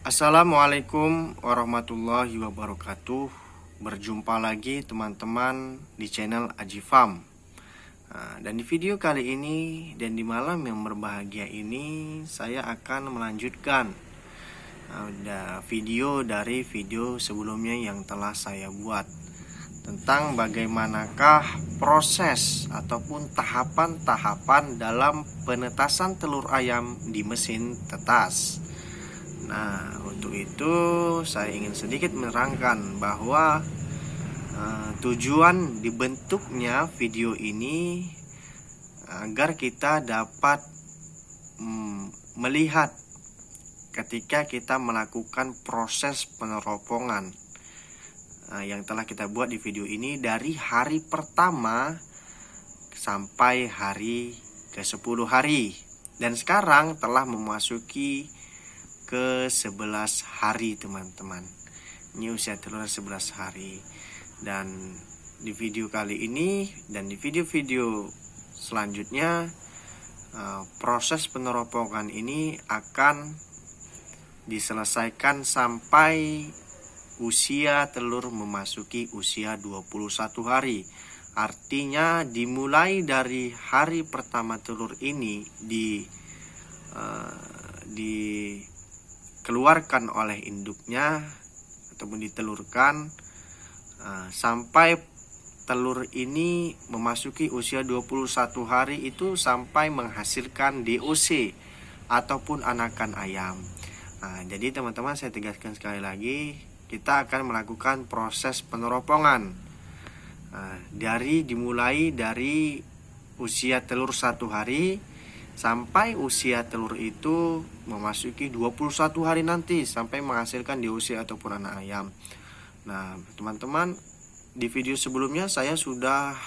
Assalamualaikum warahmatullahi wabarakatuh. Berjumpa lagi teman-teman di channel Aji Farm. Dan di video kali ini dan di malam yang berbahagia ini, saya akan melanjutkan video dari video sebelumnya yang telah saya buat tentang bagaimanakah proses ataupun tahapan-tahapan dalam penetasan telur ayam di mesin tetas. Nah, untuk itu saya ingin sedikit menerangkan bahwa tujuan dibentuknya video ini agar kita dapat melihat ketika kita melakukan proses peneropongan yang telah kita buat di video ini dari hari pertama sampai hari ke-10 hari, dan sekarang telah memasuki ke 11 hari teman-teman. Ini usia telur 11 hari. Dan di video kali ini dan di video-video selanjutnya, proses peneropongan ini akan diselesaikan sampai usia telur memasuki usia 21 hari. Artinya dimulai dari hari pertama telur ini dikeluarkan oleh induknya ataupun ditelurkan sampai telur ini memasuki usia 21 hari itu sampai menghasilkan DOC ataupun anakan ayam. Jadi teman-teman, saya tegaskan sekali lagi, kita akan melakukan proses peneropongan dimulai dari usia telur 1 hari sampai usia telur itu memasuki 21 hari nanti sampai menghasilkan DOC ataupun anak ayam. Nah, teman-teman, di video sebelumnya saya sudah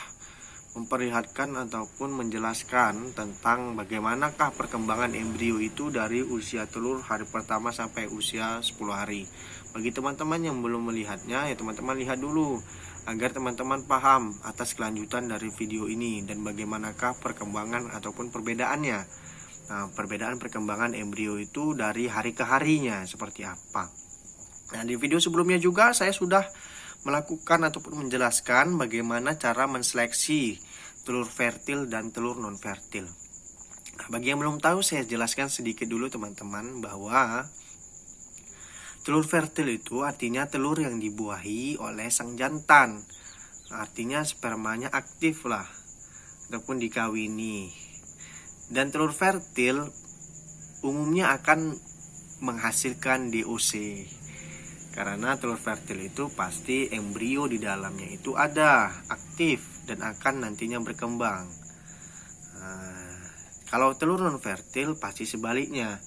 memperlihatkan ataupun menjelaskan tentang bagaimanakah perkembangan embrio itu dari usia telur hari pertama sampai usia 10 hari. Bagi teman-teman yang belum melihatnya, ya teman-teman lihat dulu agar teman-teman paham atas kelanjutan dari video ini dan bagaimanakah perkembangan ataupun perbedaannya. Perbedaan perkembangan embrio itu dari hari ke harinya seperti apa. Nah, di video sebelumnya juga saya sudah melakukan ataupun menjelaskan bagaimana cara menseleksi telur fertil dan telur non fertil. Bagi yang belum tahu, saya jelaskan sedikit dulu teman-teman bahwa telur fertil itu artinya telur yang dibuahi oleh sang jantan. Artinya spermanya aktif lah ataupun dikawini. Dan telur fertil umumnya akan menghasilkan DOC. Karena telur fertil itu pasti embrio di dalamnya itu ada, aktif dan akan nantinya berkembang. Kalau telur non fertil pasti sebaliknya,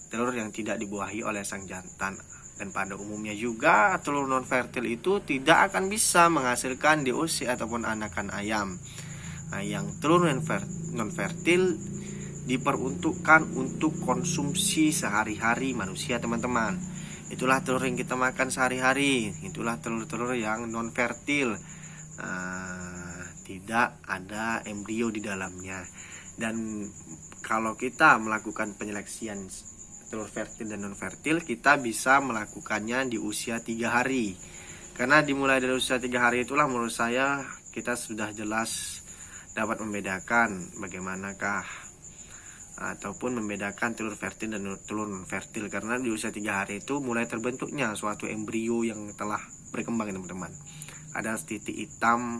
telur yang tidak dibuahi oleh sang jantan. Dan pada umumnya juga telur non fertil itu tidak akan bisa menghasilkan DOC ataupun anakan ayam. Yang telur non fertil diperuntukkan untuk konsumsi sehari-hari manusia teman-teman. Itulah telur yang kita makan sehari-hari. Itulah telur-telur yang non fertil, tidak ada embrio di dalamnya. Dan kalau kita melakukan penyeleksian telur fertil dan non fertil, kita bisa melakukannya di usia 3 hari. Karena dimulai dari usia 3 hari itulah menurut saya kita sudah jelas dapat membedakan bagaimanakah ataupun membedakan telur fertil dan telur non fertil. Karena di usia 3 hari itu mulai terbentuknya suatu embrio yang telah berkembang teman-teman. Ada titik hitam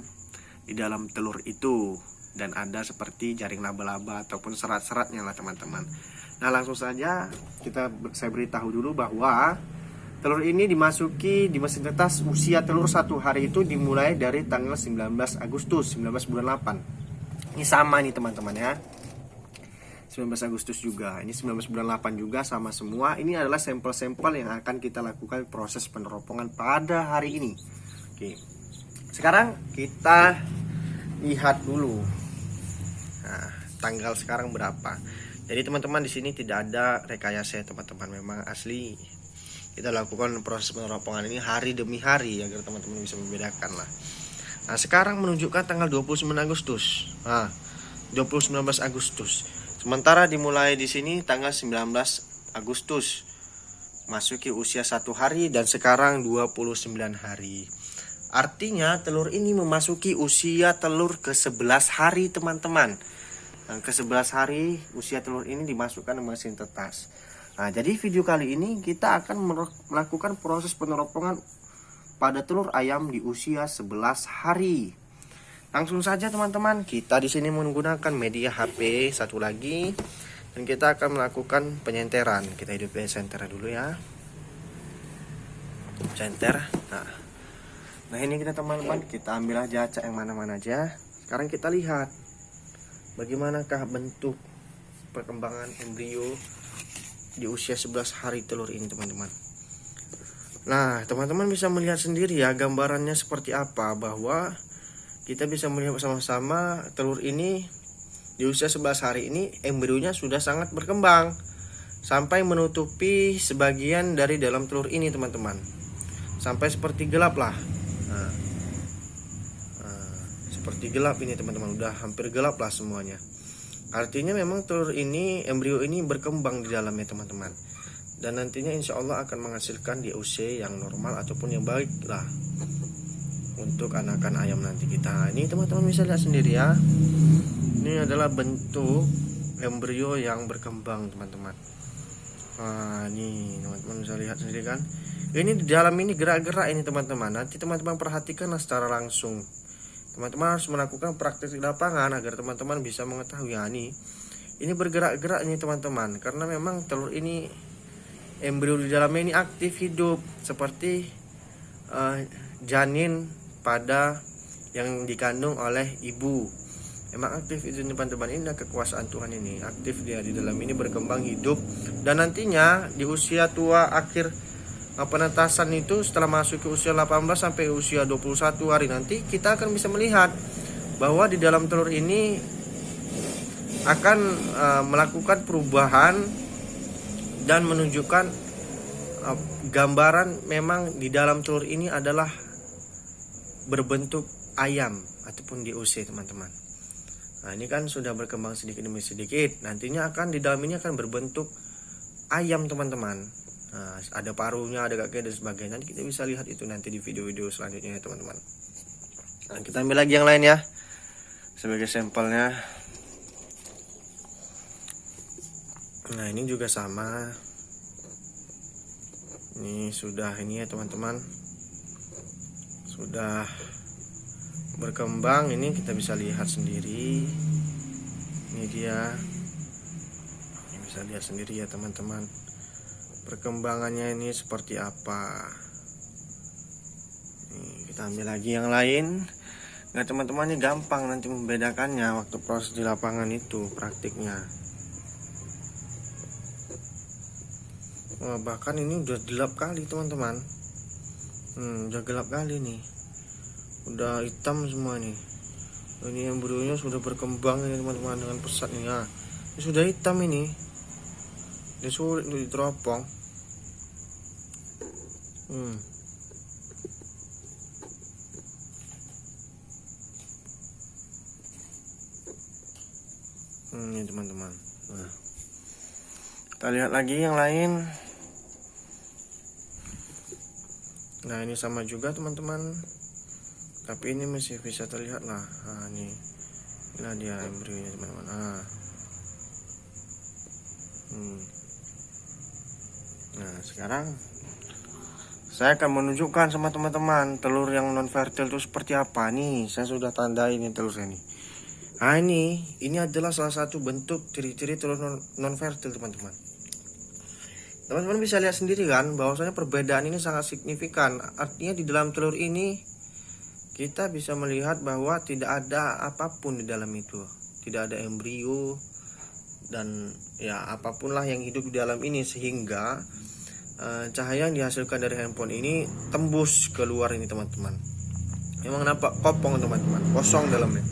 di dalam telur itu dan ada seperti jaring laba-laba ataupun serat-seratnya lah teman-teman. Nah, langsung saja saya beritahu dulu bahwa telur ini dimasuki di mesin tetas usia telur 1 hari itu dimulai dari tanggal 19 Agustus 19 bulan 8. Ini sama nih teman-teman ya, 19 Agustus juga, ini 19 bulan 8 juga, sama semua. Ini adalah sampel-sampel yang akan kita lakukan proses peneropongan pada hari ini. Oke, sekarang kita lihat dulu tanggal sekarang berapa. Jadi teman-teman, di sini tidak ada rekayasa teman-teman, memang asli kita lakukan proses peneropongan ini hari demi hari agar teman-teman bisa membedakan lah. Nah, sekarang menunjukkan tanggal 29 Agustus. 19 Agustus. Sementara dimulai di sini tanggal 19 Agustus masuki usia 1 hari dan sekarang 29 hari. Artinya telur ini memasuki usia telur ke-11 hari teman-teman. Ke-11 hari usia telur ini dimasukkan ke mesin tetas. Nah, jadi video kali ini kita akan melakukan proses peneropongan pada telur ayam di usia 11 hari. Langsung saja teman-teman, kita di sini menggunakan media HP satu lagi dan kita akan melakukan penyenteran. Kita hidupin senter dulu ya. Senter. Nah ini kita teman-teman, kita ambil aja acak yang mana-mana aja. Sekarang kita lihat bagaimanakah bentuk perkembangan embrio di usia 11 hari telur ini teman-teman. Nah teman-teman bisa melihat sendiri ya gambarannya seperti apa, bahwa kita bisa melihat bersama-sama telur ini di usia 11 hari ini embrionya sudah sangat berkembang sampai menutupi sebagian dari dalam telur ini teman-teman, sampai seperti gelap lah. Seperti gelap ini teman-teman, udah hampir gelap lah semuanya. Artinya memang telur ini, embrio ini berkembang di dalamnya teman-teman, dan nantinya insya Allah akan menghasilkan DOC yang normal ataupun yang baik lah untuk anakan ayam nanti kita. Ini teman-teman bisa lihat sendiri ya, ini adalah bentuk embrio yang berkembang teman-teman. Nah ini teman-teman bisa lihat sendiri kan, ini di dalam ini gerak-gerak ini teman-teman. Nanti teman-teman perhatikanlah secara langsung. Teman-teman harus melakukan praktik di lapangan agar teman-teman bisa mengetahui ya, ini bergerak-gerak ini teman-teman, karena memang telur ini embrio di dalamnya ini aktif hidup seperti janin pada yang dikandung oleh ibu. Memang aktif itu teman-teman, ini kekuasaan Tuhan, ini aktif dia di dalam ini berkembang hidup, dan nantinya di usia tua akhir penetasan itu setelah masuk ke usia 18 sampai usia 21 hari nanti kita akan bisa melihat bahwa di dalam telur ini akan melakukan perubahan dan menunjukkan gambaran memang di dalam telur ini adalah berbentuk ayam ataupun DOC teman-teman. Nah ini kan sudah berkembang sedikit demi sedikit, nantinya akan di dalam ini akan berbentuk ayam teman-teman. Nah, ada paruhnya, ada kaki dan sebagainya. Nanti kita bisa lihat itu nanti di video-video selanjutnya ya teman-teman. Nah, kita ambil lagi yang lain ya sebagai sampelnya. Nah ini juga sama, ini sudah ini ya teman-teman, sudah berkembang. Ini kita bisa lihat sendiri, ini dia, ini bisa lihat sendiri ya teman-teman perkembangannya ini seperti apa. Nih, kita ambil lagi yang lain. Nah teman-teman, ini gampang nanti membedakannya waktu proses di lapangan itu praktiknya. Bahkan ini udah gelap kali teman-teman. Udah gelap kali nih, udah hitam semua nih. Ini embrionya sudah berkembang ini teman-teman dengan pesat nih ya. Ini sudah hitam ini, ini sulit untuk diteropong. Ini teman-teman. Nah, kita lihat lagi yang lain. Nah ini sama juga teman-teman, tapi ini masih bisa terlihat lah. Nah inilah dia embrionya teman-teman. Nah sekarang saya akan menunjukkan sama teman-teman telur yang non fertil itu seperti apa. Nih saya sudah tandai ini telur saya nih. Nah ini adalah salah satu bentuk ciri-ciri telur non fertil teman-teman. Teman-teman bisa lihat sendiri kan bahwasanya perbedaan ini sangat signifikan. Artinya di dalam telur ini kita bisa melihat bahwa tidak ada apapun di dalam itu, tidak ada embrio dan ya apapun lah yang hidup di dalam ini, sehingga cahaya yang dihasilkan dari handphone ini tembus keluar ini teman-teman. Memang nampak kopong teman-teman, kosong dalamnya.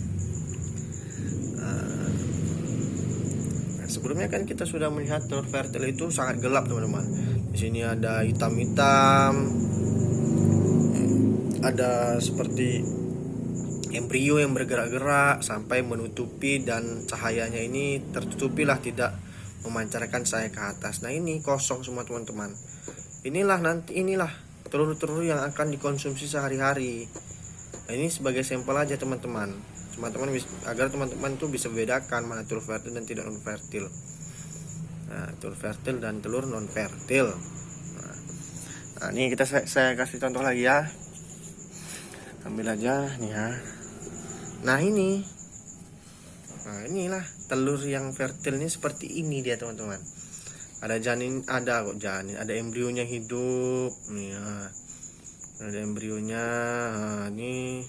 Sebelumnya kan kita sudah melihat telur fertil itu sangat gelap teman-teman. Di sini ada hitam-hitam, ada seperti embrio yang bergerak-gerak sampai menutupi, dan cahayanya ini tertutupi lah, tidak memancarkan cahaya ke atas. Nah ini kosong semua teman-teman. inilah telur-telur yang akan dikonsumsi sehari-hari. Nah, ini sebagai sampel aja teman-teman. Agar teman-teman tuh bisa membedakan mana telur fertil dan tidak non fertil. Nah, telur fertil dan telur non fertil. Nah, ini saya kasih contoh lagi ya. Ambil aja nih ya. Nah, inilah telur yang fertil ini seperti ini dia teman-teman. Ada embrionya hidup nih ya. Ada embrionya. Nih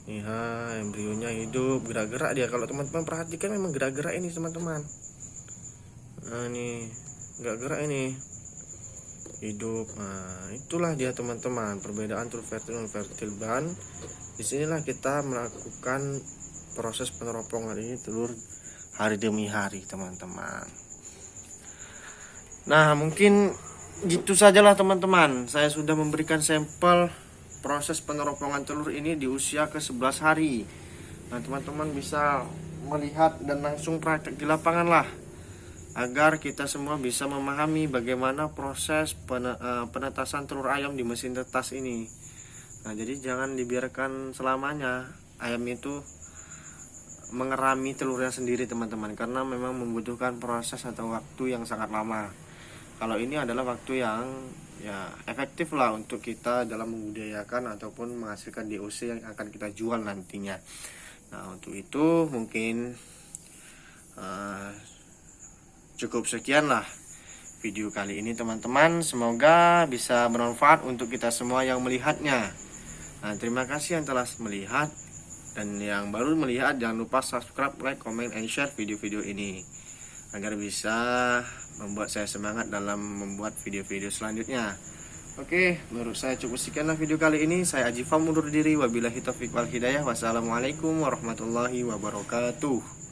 ya, embrionya hidup, gerak-gerak dia. Kalau teman-teman perhatikan memang gerak-gerak ini teman-teman. Nah, ini gerak-gerak ini hidup. Nah, itulah dia teman-teman perbedaan telur fertil dan fertil. Dan disinilah kita melakukan proses peneropongan ini telur hari demi hari teman-teman. Nah, mungkin gitu sajalah teman-teman. Saya sudah memberikan sampel proses peneropongan telur ini di usia ke-11 hari. Nah, teman-teman bisa melihat dan langsung praktek di lapangan lah, agar kita semua bisa memahami bagaimana proses penetasan telur ayam di mesin tetas ini. Nah, jadi jangan dibiarkan selamanya ayam itu mengerami telurnya sendiri teman-teman, karena memang membutuhkan proses atau waktu yang sangat lama. Kalau ini adalah waktu yang ya efektif lah untuk kita dalam membudidayakan ataupun menghasilkan DOC yang akan kita jual nantinya. Nah, untuk itu mungkin cukup sekian lah video kali ini teman-teman. Semoga bisa bermanfaat untuk kita semua yang melihatnya. Nah, terima kasih yang telah melihat, dan yang baru melihat jangan lupa subscribe, like, comment, and share video-video ini agar bisa membuat saya semangat dalam membuat video-video selanjutnya. Oke, menurut saya cukup sekianlah video kali ini. Saya Aji Fam undur diri. Wabillahi taufiq wal hidayah. Wassalamualaikum warahmatullahi wabarakatuh.